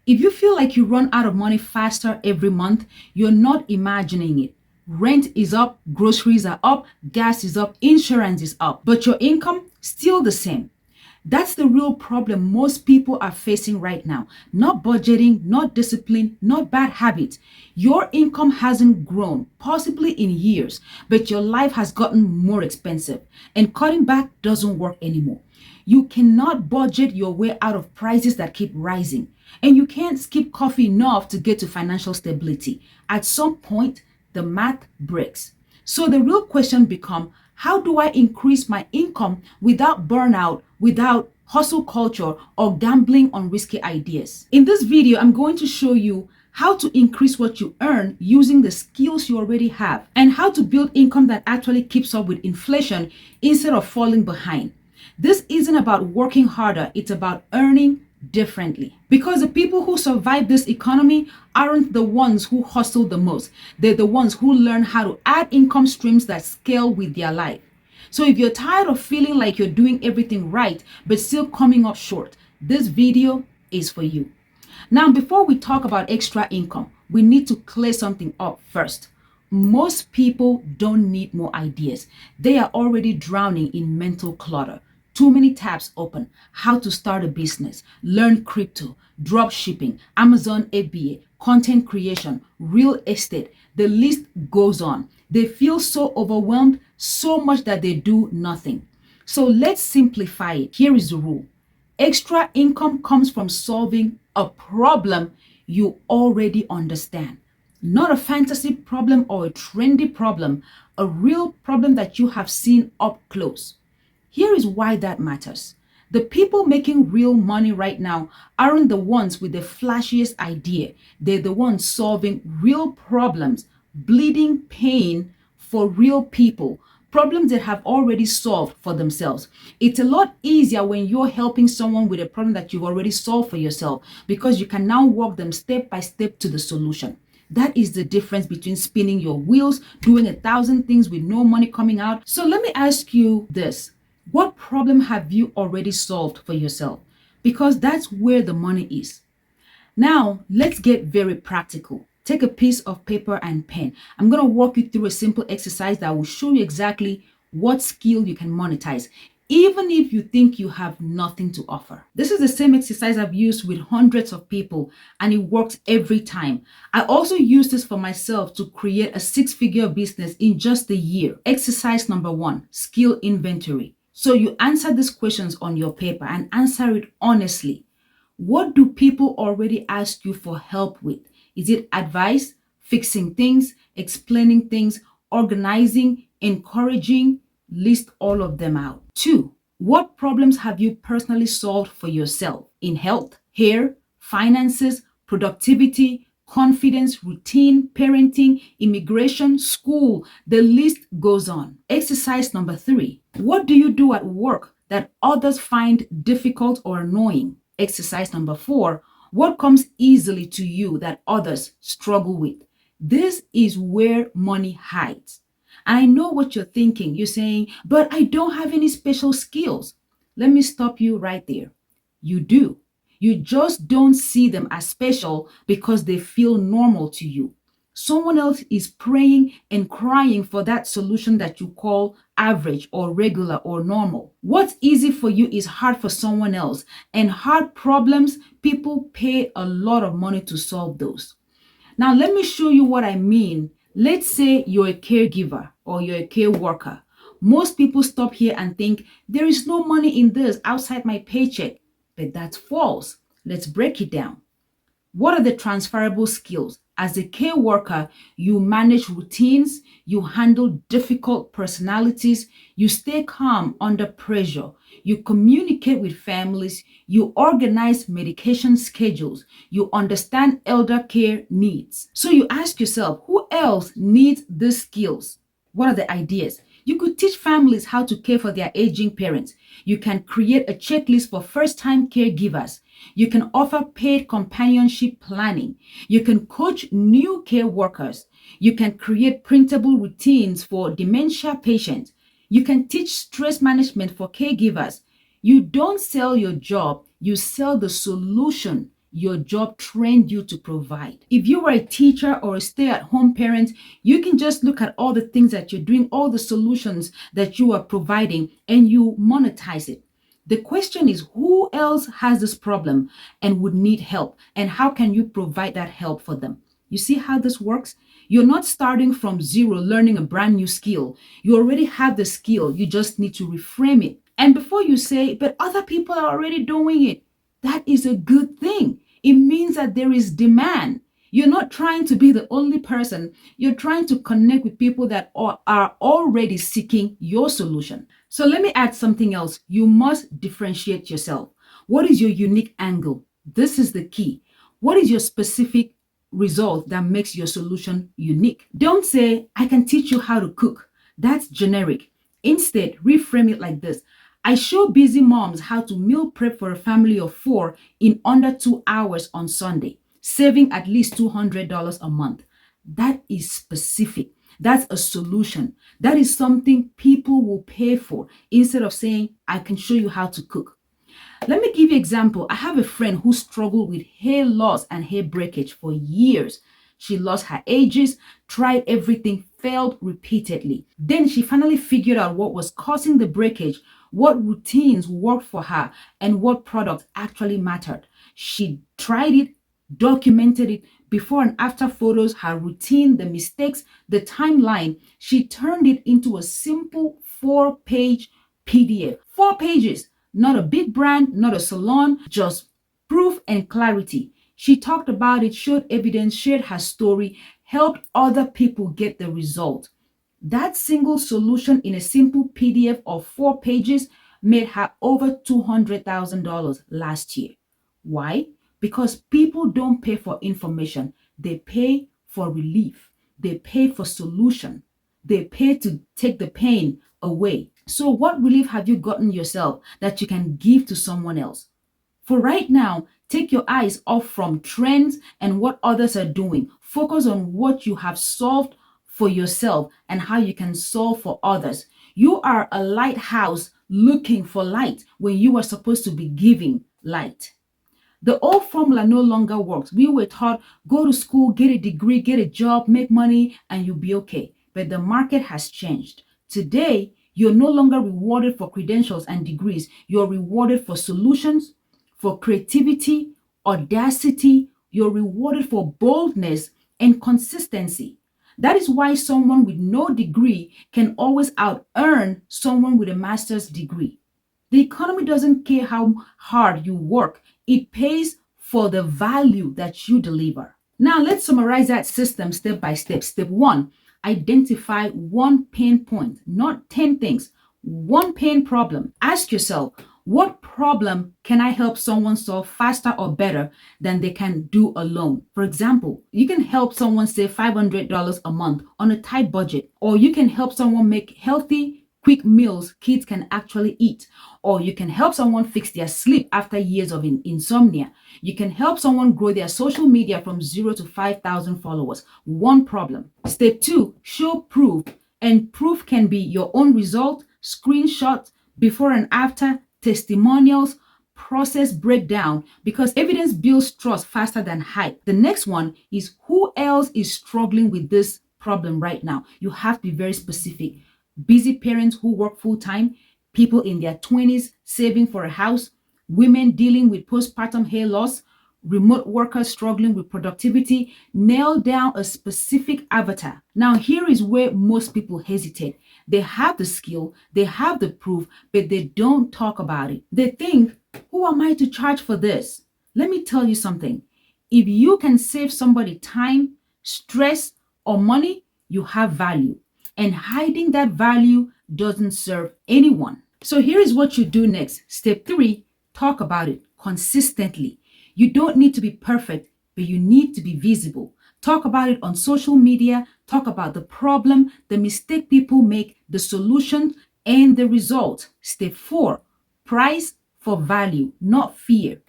If you feel like you run out of money faster every month, you're not imagining it. Rent is up, groceries are up, gas is up, insurance is up, but your income still the same. That's the real problem most people are facing right now. Not budgeting, not discipline, not bad habits. Your income hasn't grown, possibly in years, but your life has gotten more expensive, and cutting back doesn't work anymore. You cannot budget your way out of prices that keep rising, and you can't skip coffee enough to get to financial stability. At some point, the math breaks. So the real question becomes, how do I increase my income without burnout, without hustle culture, or gambling on risky ideas? In this video, I'm going to show you how to increase what you earn using the skills you already have, and how to build income that actually keeps up with inflation instead of falling behind. This isn't about working harder, it's about earning differently. Because the people who survive this economy aren't the ones who hustle the most. They're the ones who learn how to add income streams that scale with their life. So if you're tired of feeling like you're doing everything right, but still coming up short, this video is for you. Now, before we talk about extra income, we need to clear something up first. Most people don't need more ideas. They are already drowning in mental clutter. Too many tabs open. How to start a business, learn crypto, drop shipping, Amazon FBA, content creation, real estate. The list goes on. They feel so overwhelmed, so much that they do nothing. So let's simplify it. Here is the rule. Extra income comes from solving a problem you already understand. Not a fantasy problem or a trendy problem, a real problem that you have seen up close. Here is why that matters. The people making real money right now aren't the ones with the flashiest idea. They're the ones solving real problems, bleeding pain for real people, problems that have already solved for themselves. It's a lot easier when you're helping someone with a problem that you've already solved for yourself, because you can now walk them step by step to the solution. That is the difference between spinning your wheels, doing 1,000 things with no money coming out. So let me ask you this. What problem have you already solved for yourself? Because that's where the money is. Now, let's get very practical. Take a piece of paper and pen. I'm going to walk you through a simple exercise that will show you exactly what skill you can monetize, even if you think you have nothing to offer. This is the same exercise I've used with hundreds of people, and it works every time. I also use this for myself to create a 6-figure business in just a year. Exercise number 1, skill inventory. So you answer these questions on your paper and answer it honestly. What do people already ask you for help with? Is it advice, fixing things, explaining things, organizing, encouraging? List all of them out. 2, what problems have you personally solved for yourself in health, hair, finances, productivity, confidence, routine, parenting, immigration, school? The list goes on. Exercise number 3, what do you do at work that others find difficult or annoying? Exercise number 4, what comes easily to you that others struggle with? This is where money hides. And I know what you're thinking. You're saying, but I don't have any special skills. Let me stop you right there. You do. You just don't see them as special because they feel normal to you. Someone else is praying and crying for that solution that you call average or regular or normal. What's easy for you is hard for someone else. And hard problems, people pay a lot of money to solve those. Now, let me show you what I mean. Let's say you're a caregiver or you're a care worker. Most people stop here and think, there is no money in this outside my paycheck. But that's false. Let's break it down. What are the transferable skills? As a care worker, you manage routines, you handle difficult personalities, you stay calm under pressure, you communicate with families, you organize medication schedules, you understand elder care needs. So you ask yourself, who else needs these skills? What are the ideas? You could teach families how to care for their aging parents. You can create a checklist for first-time caregivers. You can offer paid companionship planning. You can coach new care workers. You can create printable routines for dementia patients. You can teach stress management for caregivers. You don't sell your job, you sell the solution. your job trained you to provide. If you were a teacher or a stay-at-home parent, you can just look at all the things that you're doing, all the solutions that you are providing, and you monetize it. The question is, who else has this problem and would need help? And how can you provide that help for them? You see how this works? You're not starting from zero, learning a brand new skill. You already have the skill. You just need to reframe it. And before you say, but other people are already doing it, that is a good thing. It means that there is demand. You're not trying to be the only person. You're trying to connect with people that are already seeking your solution. So let me add something else. You must differentiate yourself. What is your unique angle? This is the key. What is your specific result that makes your solution unique? Don't say, I can teach you how to cook. That's generic. Instead, reframe it like this. I show busy moms how to meal prep for a family of 4 in under 2 hours on Sunday, saving at least $200 a month. That is specific. That's a solution. That is something people will pay for instead of saying, I can show you how to cook. Let me give you an example. I have a friend who struggled with hair loss and hair breakage for years. She lost her edges, tried everything, failed repeatedly. Then she finally figured out what was causing the breakage, what routines worked for her, and what products actually mattered. She tried it, documented it, before and after photos, her routine, the mistakes, the timeline. She turned it into a simple 4-page PDF. 4 pages, not a big brand, not a salon, just proof and clarity. She talked about it, showed evidence, shared her story, helped other people get the result. That single solution in a simple PDF of 4 pages made her over $200,000 last year. Why? Because people don't pay for information. They pay for relief. They pay for solution. They pay to take the pain away. So what relief have you gotten yourself that you can give to someone else? For right now, take your eyes off from trends and what others are doing. Focus on what you have solved for yourself and how you can solve for others. You are a lighthouse looking for light when you are supposed to be giving light. The old formula no longer works. We were taught, go to school, get a degree, get a job, make money, and you'll be okay. But the market has changed. Today, you're no longer rewarded for credentials and degrees. You're rewarded for solutions, for creativity, audacity. You're rewarded for boldness and consistency. That is why someone with no degree can always out-earn someone with a master's degree. The economy doesn't care how hard you work. It pays for the value that you deliver. Now, let's summarize that system step by step. Step 1, identify one pain point, not 10 things. One pain problem. Ask yourself, what problem can I help someone solve faster or better than they can do alone? For example, you can help someone save $500 a month on a tight budget, or you can help someone make healthy, quick meals kids can actually eat, or you can help someone fix their sleep after years of insomnia. You can help someone grow their social media from 0 to 5,000 followers. One problem. Step 2, show proof. And proof can be your own result, screenshots, before and after, testimonials, process breakdown, because evidence builds trust faster than hype. The next one is, who else is struggling with this problem right now? You have to be very specific. Busy parents who work full-time, people in their 20s saving for a house, women dealing with postpartum hair loss, remote workers struggling with productivity. Nail down a specific avatar. Now, here is where most people hesitate. They have the skill, they have the proof, but they don't talk about it. They think, who am I to charge for this? Let me tell you something. If you can save somebody time, stress, or money, you have value. And hiding that value doesn't serve anyone. So here is what you do next. Step 3, talk about it consistently. You don't need to be perfect, but you need to be visible. Talk about it on social media. Talk about the problem, the mistake people make, the solution, and the result. Step 4, price for value, not fear.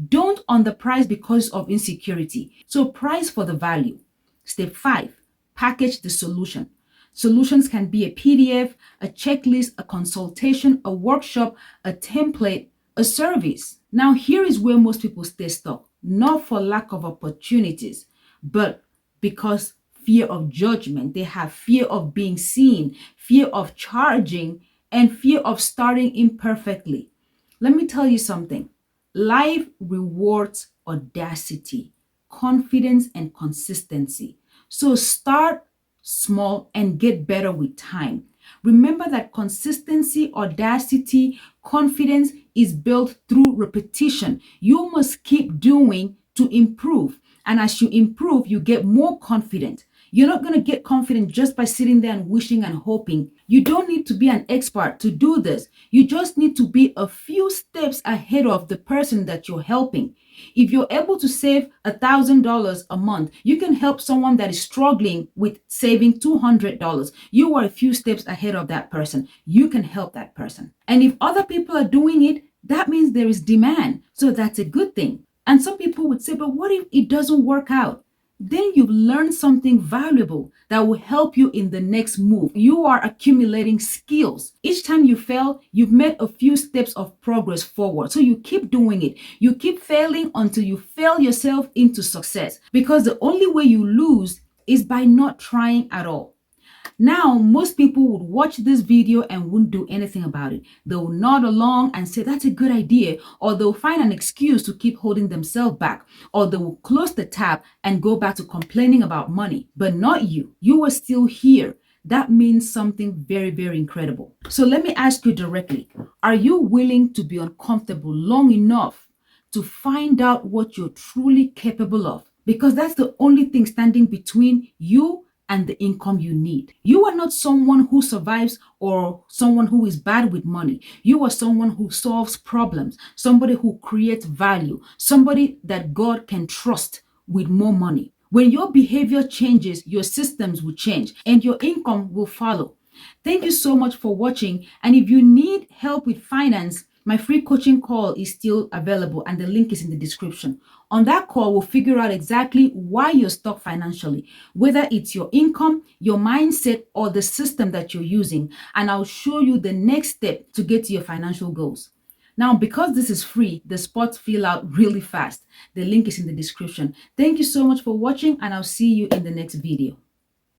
Don't underprice because of insecurity. So price for the value. Step 5, package the solution. Solutions can be a PDF, a checklist, a consultation, a workshop, a template, a service. Now, here is where most people stay stuck. not for lack of opportunities, but because fear of judgment. They have fear of being seen, fear of charging, and fear of starting imperfectly. Let me tell you something. Life rewards audacity, confidence, and consistency. So start small and get better with time. Remember that consistency, audacity, confidence is built through repetition. You must keep doing to improve. And as you improve, you get more confident. You're not going to get confident just by sitting there and wishing and hoping. You don't need to be an expert to do this. You just need to be a few steps ahead of the person that you're helping. If you're able to save $1,000 a month, you can help someone that is struggling with saving $200. You are a few steps ahead of that person. You can help that person. And if other people are doing it, that means there is demand. So that's a good thing. And some people would say, but what if it doesn't work out? Then you've learned something valuable that will help you in the next move. You are accumulating skills. Each time you fail, you've made a few steps of progress forward. So you keep doing it. You keep failing until you fail yourself into success. Because the only way you lose is by not trying at all. Now, most people would watch this video and wouldn't do anything about it. They'll nod along and say, that's a good idea. Or they'll find an excuse to keep holding themselves back. Or they will close the tab and go back to complaining about money. But not you. You are still here. That means something very, very incredible. So let me ask you directly. Are you willing to be uncomfortable long enough to find out what you're truly capable of? Because that's the only thing standing between you and the income you need. You are not someone who survives or someone who is bad with money. You are someone who solves problems, somebody who creates value, somebody that God can trust with more money. When your behavior changes, your systems will change and your income will follow. Thank you so much for watching. And if you need help with finance, my free coaching call is still available and the link is in the description. On that call, we'll figure out exactly why you're stuck financially, whether it's your income, your mindset, or the system that you're using. And I'll show you the next step to get to your financial goals. Now, because this is free, the spots fill out really fast. The link is in the description. Thank you so much for watching, and I'll see you in the next video.